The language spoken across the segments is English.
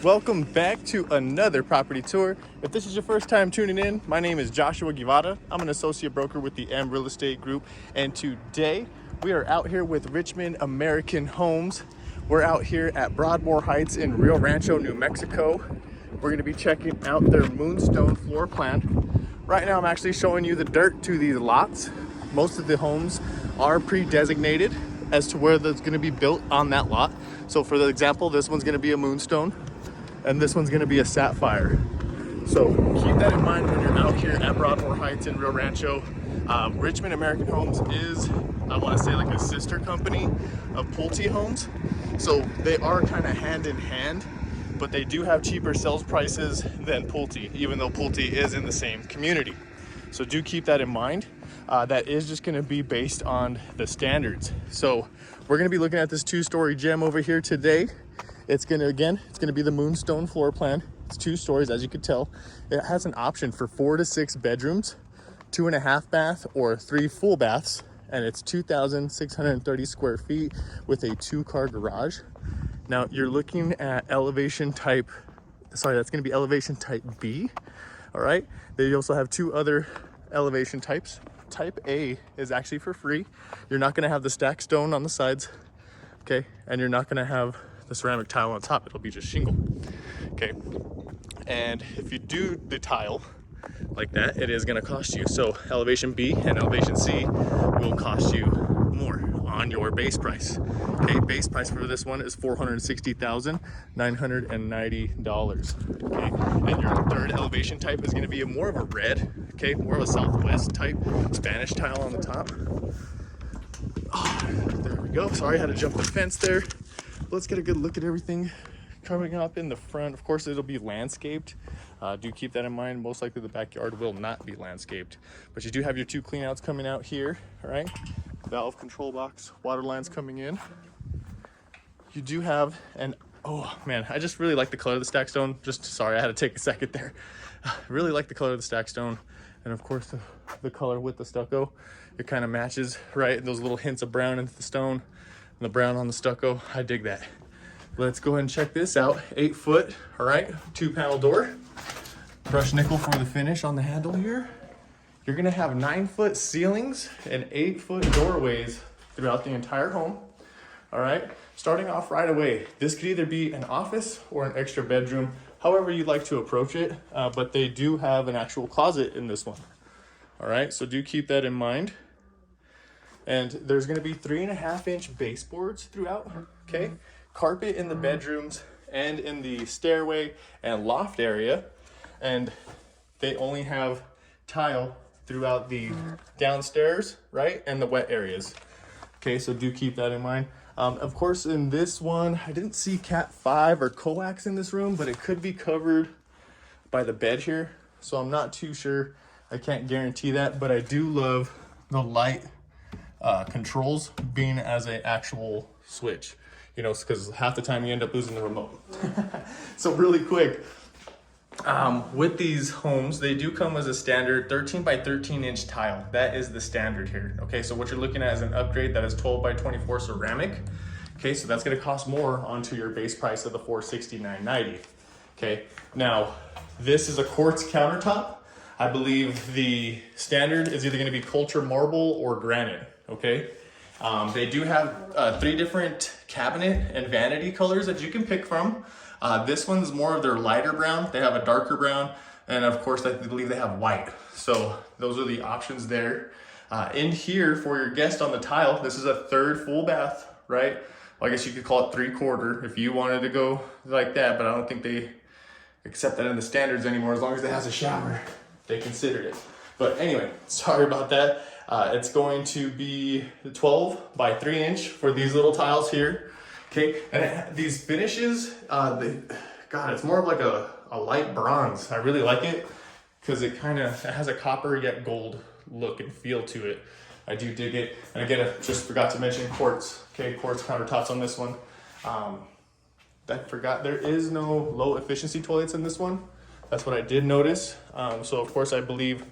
Welcome back to another property tour. If this is your first time tuning in, my name is Joshua Guevara. I'm an associate broker with the M Real Estate Group, and today we are out here with Richmond American Homes. We're out here at Broadmoor Heights in Rio Rancho, New Mexico. We're going to be checking out their Moonstone floor plan. Right now I'm actually showing you the dirt to these lots. Most of the homes are pre-designated as to where that's going to be built on that lot. So for the example, this one's going to be a Moonstone and this one's going to be a Sapphire. So keep that in mind when you're out here at Broadmoor Heights in Rio Rancho. Richmond American Homes is, I want to say, like a sister company of Pulte Homes. So they are kind of hand in hand, but they do have cheaper sales prices than Pulte, even though Pulte is in the same community. So do keep that in mind. That is just going to be based on the standards. So we're going to be looking at this 2-story gem over here today. It's going to be the Moonstone floor plan. It's 2 stories, as you can tell. It has an option for 4 to 6 bedrooms, 2.5 bath, or 3 full baths, and it's 2,630 square feet with a 2-car garage. Now you're looking at elevation type, that's going to be elevation type B. All right. They also have 2 other elevation types. Type A is actually for free. You're not going to have the stacked stone on the sides, okay? And you're not going to have the ceramic tile on top. It'll be just shingle, okay? And if you do the tile like that, it is going to cost you. So elevation B and elevation C will cost you more on your base price. Okay, base price for this one is $460,990. Okay, and your third elevation type is going to be more of a red, okay, more of a southwest type Spanish tile on the top. Oh, there we go. Sorry, I had to jump the fence there. Let's get a good look at everything coming up in the front. Of course, it'll be landscaped. Do keep that in mind. Most likely the backyard will not be landscaped, but you do have your 2 cleanouts coming out here. All right, valve control box, water lines coming in. You do have an, oh man, I just really like the color of the stack stone. Sorry, I had to take a second there. I really like the color of the stack stone, and of course the color with the stucco. It kind of matches, right? Those little hints of brown into the stone and the brown on the stucco. I dig that. Let's go ahead and check this out. 8 foot, all right, 2-panel door. Brushed nickel for the finish on the handle here. You're gonna have 9-foot ceilings and 8-foot doorways throughout the entire home. All right, starting off right away, this could either be an office or an extra bedroom, however you'd like to approach it, but they do have an actual closet in this one. All right, so do keep that in mind. And there's gonna be 3.5-inch baseboards throughout, okay? Carpet in the bedrooms and in the stairway and loft area, and they only have tile throughout the downstairs, right, and the wet areas. Okay, so do keep that in mind. Of course, in this one, I didn't see Cat 5 or coax in this room, but it could be covered by the bed here, so I'm not too sure. I can't guarantee that, but I do love the light controls being as an actual switch, you know, because half the time you end up losing the remote. So really quick, with these homes, they do come as a standard 13 by 13 inch tile. That is the standard here. Okay, so what you're looking at is an upgrade that is 12 by 24 ceramic. Okay, so that's going to cost more onto your base price of the $469.90. Okay, now this is a quartz countertop. I believe the standard is either going to be culture marble or granite. Okay, they do have 3 different cabinet and vanity colors that you can pick from. This one's more of their lighter brown. They have a darker brown, and of course I believe they have white. So those are the options there. In here for your guest on the tile, this is a 3rd full bath, right? Well, I guess you could call it 3/4 if you wanted to go like that, but I don't think they accept that in the standards anymore. As long as it has a shower, they considered it. But anyway, sorry about that. It's going to be 12 by 3 inch for these little tiles here. Okay, and these finishes, it's more of like a light bronze. I really like it because it has a copper yet gold look and feel to it. I do dig it. And again, I just forgot to mention quartz. Okay, quartz countertops on this one. There is no low efficiency toilets in this one. That's what I did notice. So of course I believe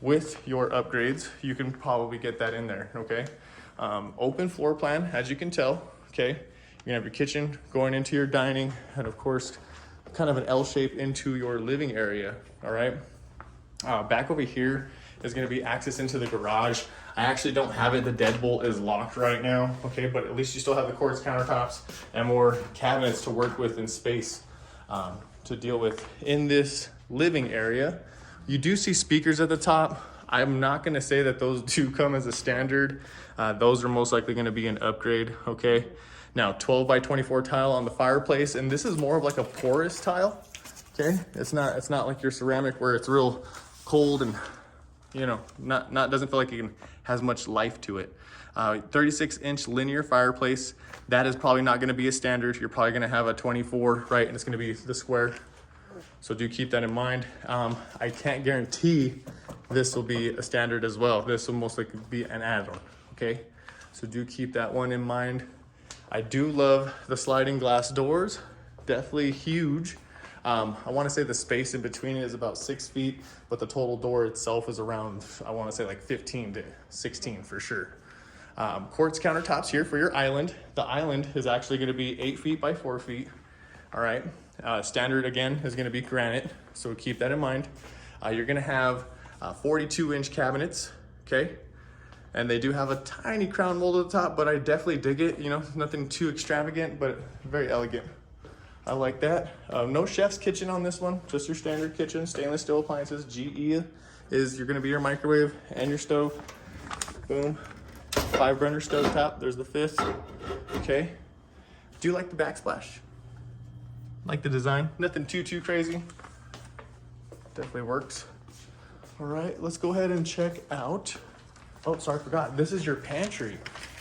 with your upgrades, you can probably get that in there, okay? Open floor plan, as you can tell, okay? You're gonna have your kitchen going into your dining, and of course, kind of an L shape into your living area, all right? Back over here is gonna be access into the garage. I actually don't have it, the deadbolt is locked right now, okay? But at least you still have the quartz countertops and more cabinets to work with in space to deal with. In this living area, you do see speakers at the top. I'm not gonna say that those do come as a standard. Those are most likely gonna be an upgrade, okay? Now, 12 by 24 tile on the fireplace, and this is more of like a porous tile, okay? It's not like your ceramic where it's real cold and, you know, doesn't feel like it has much life to it. 36-inch linear fireplace. That is probably not gonna be a standard. You're probably gonna have a 24, right? And it's gonna be the square. So do keep that in mind. I can't guarantee this will be a standard as well. This will most likely be an add-on, okay? So do keep that one in mind. I do love the sliding glass doors, definitely huge. I wanna say the space in between it is about 6 feet, but the total door itself is around, I wanna say like 15 to 16 for sure. Quartz countertops here for your island. The island is actually gonna be 8 feet by 4 feet, all right? Standard again is gonna be granite, so keep that in mind. You're gonna have 42-inch cabinets, okay? And they do have a tiny crown mold at the top, but I definitely dig it. You know, nothing too extravagant, but very elegant. I like that. No chef's kitchen on this one, just your standard kitchen, stainless steel appliances. GE is you're gonna be your microwave and your stove. Boom. 5-burner stove top, there's the 5th, okay? Do you like the backsplash? Like the design? Nothing too crazy. Definitely works. All right, let's go ahead and check out. Oh, sorry, I forgot. This is your pantry,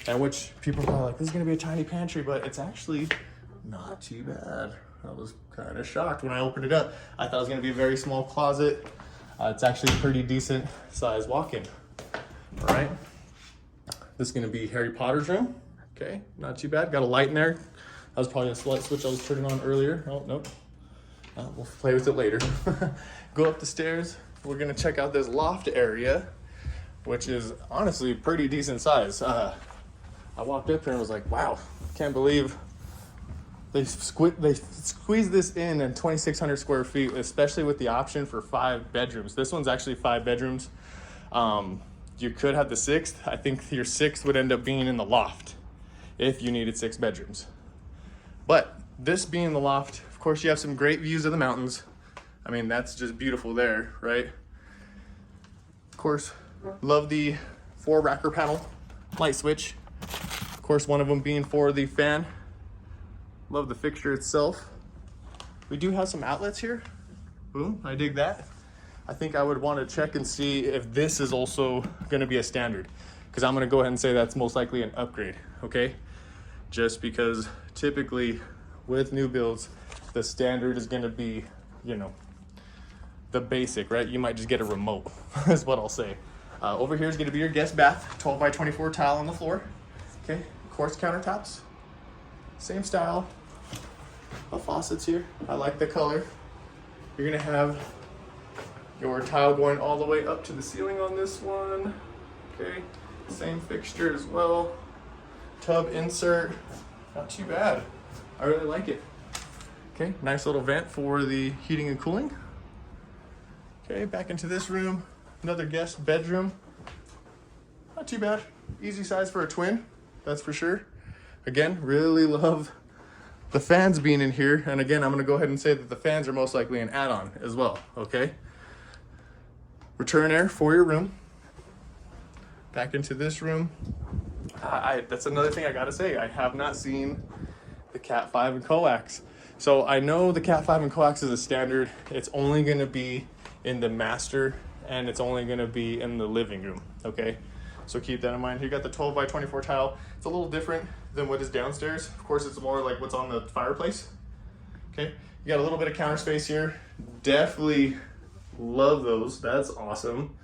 and which people are like, this is gonna be a tiny pantry, but it's actually not too bad. I was kind of shocked when I opened it up. I thought it was gonna be a very small closet. It's actually a pretty decent size walk-in. All right, this is gonna be Harry Potter's room. Okay, not too bad. Got a light in there. That was probably a light switch I was turning on earlier. Oh, nope. We'll play with it later. Go up the stairs. We're gonna check out this loft area, which is honestly pretty decent size. I walked up here and was like, wow, can't believe they squeezed this in 2,600 square feet, especially with the option for 5 bedrooms. This one's actually 5 bedrooms. You could have the 6th. I think your 6th would end up being in the loft if you needed 6 bedrooms. But this being the loft, of course, you have some great views of the mountains. I mean, that's just beautiful there, right? Of course, love the 4 racker panel light switch. Of course, one of them being for the fan. Love the fixture itself. We do have some outlets here. Boom, I dig that. I think I would want to check and see if this is also gonna be a standard, because I'm gonna go ahead and say that's most likely an upgrade, okay? Just because typically with new builds, the standard is gonna be, you know, the basic, right? You might just get a remote, is what I'll say. Over here is gonna be your guest bath, 12 by 24 tile on the floor. Okay, quartz countertops, same style of faucets here. I like the color. You're gonna have your tile going all the way up to the ceiling on this one. Okay, same fixture as well. Tub insert, not too bad. I really like it. Okay, nice little vent for the heating and cooling. Okay, back into this room, another guest bedroom. Not too bad, easy size for a twin, that's for sure. Again, really love the fans being in here. And again, I'm gonna go ahead and say that the fans are most likely an add-on as well, okay? Return air for your room. Back into this room. That's another thing I gotta say, I have not seen the Cat 5 and coax. So I know the Cat 5 and coax is a standard. It's only gonna be in the master and it's only gonna be in the living room, okay? So keep that in mind. You got the 12 by 24 tile. It's a little different than what is downstairs. Of course, it's more like what's on the fireplace, okay? You got a little bit of counter space here. Definitely love those, that's awesome.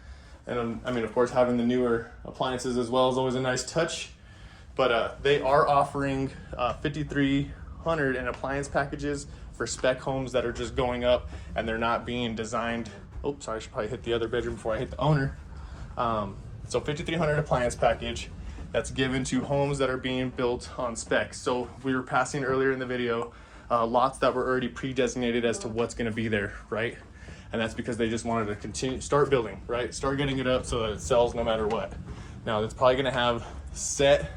And I mean, of course, having the newer appliances as well is always a nice touch. But they are offering 5,300 in appliance packages for spec homes that are just going up and they're not being designed. Oh, sorry, I should probably hit the other bedroom before I hit the owner. So 5,300 appliance package that's given to homes that are being built on specs. So we were passing earlier in the video lots that were already pre-designated as to what's going to be there, right? And that's because they just wanted to start building, right? Start getting it up so that it sells no matter what. Now it's probably going to have set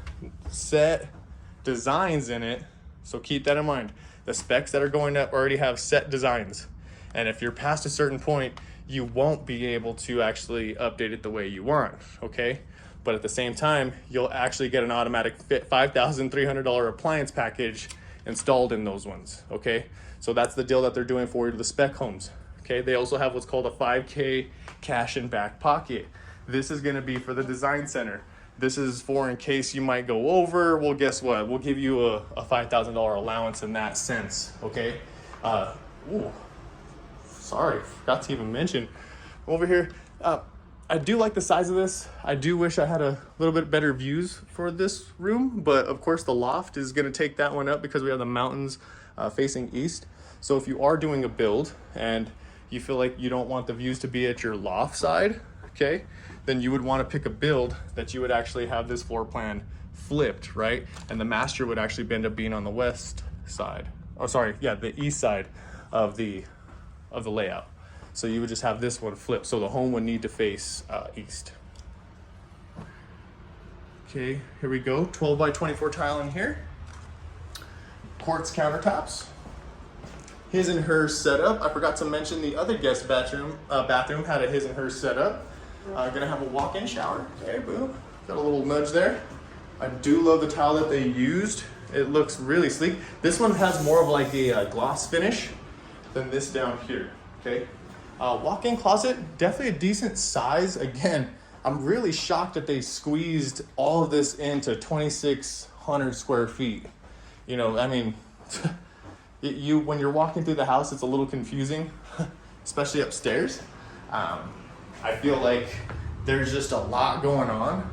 designs in it, so keep that in mind. The specs that are going up already have set designs, and if you're past a certain point, you won't be able to actually update it the way you want, okay? But at the same time, you'll actually get an automatic $5,300 appliance package installed in those ones, okay? So that's the deal that they're doing for the spec homes, okay? They also have what's called a 5K cash in back pocket. This is gonna be for the design center. This is for in case you might go over. Well, guess what? We'll give you a $5,000 allowance in that sense, okay? Sorry, forgot to even mention over here. I do like the size of this. I do wish I had a little bit better views for this room, but of course the loft is gonna take that one up because we have the mountains facing east. So if you are doing a build and you feel like you don't want the views to be at your loft side, okay, then you would want to pick a build that you would actually have this floor plan flipped, right? And the master would actually end up being on the west side. Oh, sorry, yeah, the east side of the layout. So you would just have this one flipped. So the home would need to face east. Okay, here we go. 12 by 24 tile in here. Quartz countertops. His and hers setup. I forgot to mention the other guest bathroom had a his and hers setup. Gonna have a walk-in shower. Okay, boom. Got a little nudge there. I do love the tile that they used. It looks really sleek. This one has more of like a gloss finish than this down here, okay? Walk-in closet, definitely a decent size. Again, I'm really shocked that they squeezed all of this into 2,600 square feet. You know, I mean, when you're walking through the house, it's a little confusing, especially upstairs. I feel like there's just a lot going on.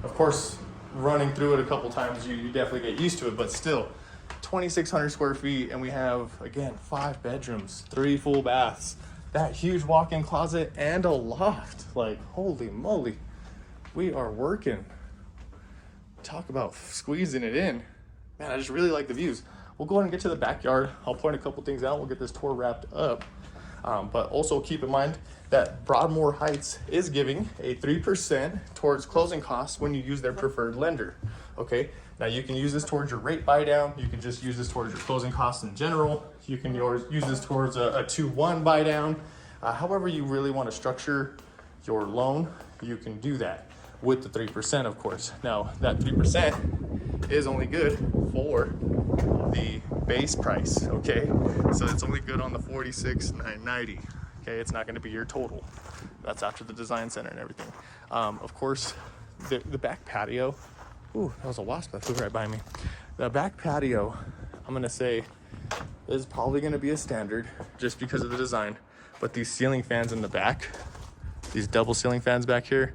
Of course, running through it a couple times, you definitely get used to it, but still, 2,600 square feet, and we have, again, 5 bedrooms, 3 full baths, that huge walk-in closet, and a loft. Like, holy moly, we are working. Talk about squeezing it in. Man, I just really like the views. We'll go ahead and get to the backyard. I'll point a couple things out. We'll get this tour wrapped up. But also keep in mind that Broadmoor Heights is giving a 3% towards closing costs when you use their preferred lender. Okay, now you can use this towards your rate buy down. You can just use this towards your closing costs in general. You can use this towards a 2-1 buy down. However you really want to structure your loan, you can do that with the 3%, of course. Now that 3% is only good for the base price, okay? So it's only good on the $46,990, okay? It's not gonna be your total. That's after the design center and everything. Of course, the back patio, ooh, that was a wasp that flew right by me. The back patio, I'm gonna say, is probably gonna be a standard just because of the design, but these ceiling fans in the back, these double ceiling fans back here,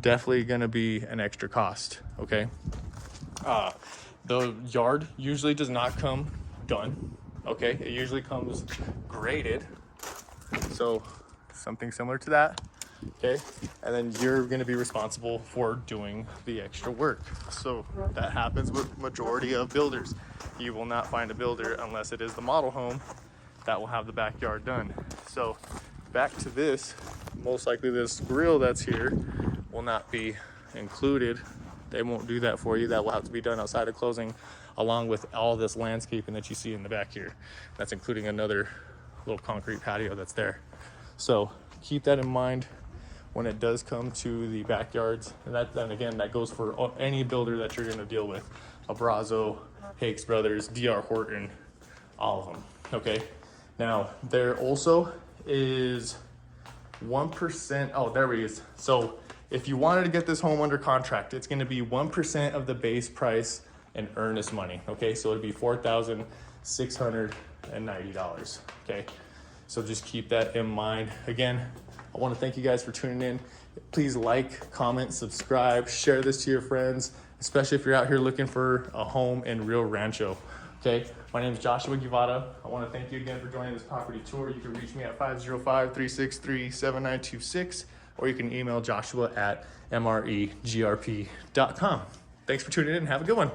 definitely gonna be an extra cost, okay? The yard usually does not come done, okay? It usually comes graded, so something similar to that, okay? And then you're gonna be responsible for doing the extra work. So that happens with majority of builders. You will not find a builder unless it is the model home that will have the backyard done. So back to this, most likely this grill that's here will not be included. They won't do that for you. That will have to be done outside of closing, along with all this landscaping that you see in the back here. That's including another little concrete patio that's there. So keep that in mind when it does come to the backyards. And then again, that goes for any builder that you're gonna deal with. Abrazo, Hakes Brothers, DR Horton, all of them, okay? Now, there also is 1%, oh, there it is. So if you wanted to get this home under contract, it's gonna be 1% of the base price in earnest money, okay? So it'd be $4,690, okay? So just keep that in mind. Again, I wanna thank you guys for tuning in. Please like, comment, subscribe, share this to your friends, especially if you're out here looking for a home in Rio Rancho, okay? My name is Joshua Guevara. I wanna thank you again for joining this property tour. You can reach me at 505-363-7926, or you can email Joshua at mregrp.com. Thanks for tuning in and have a good one.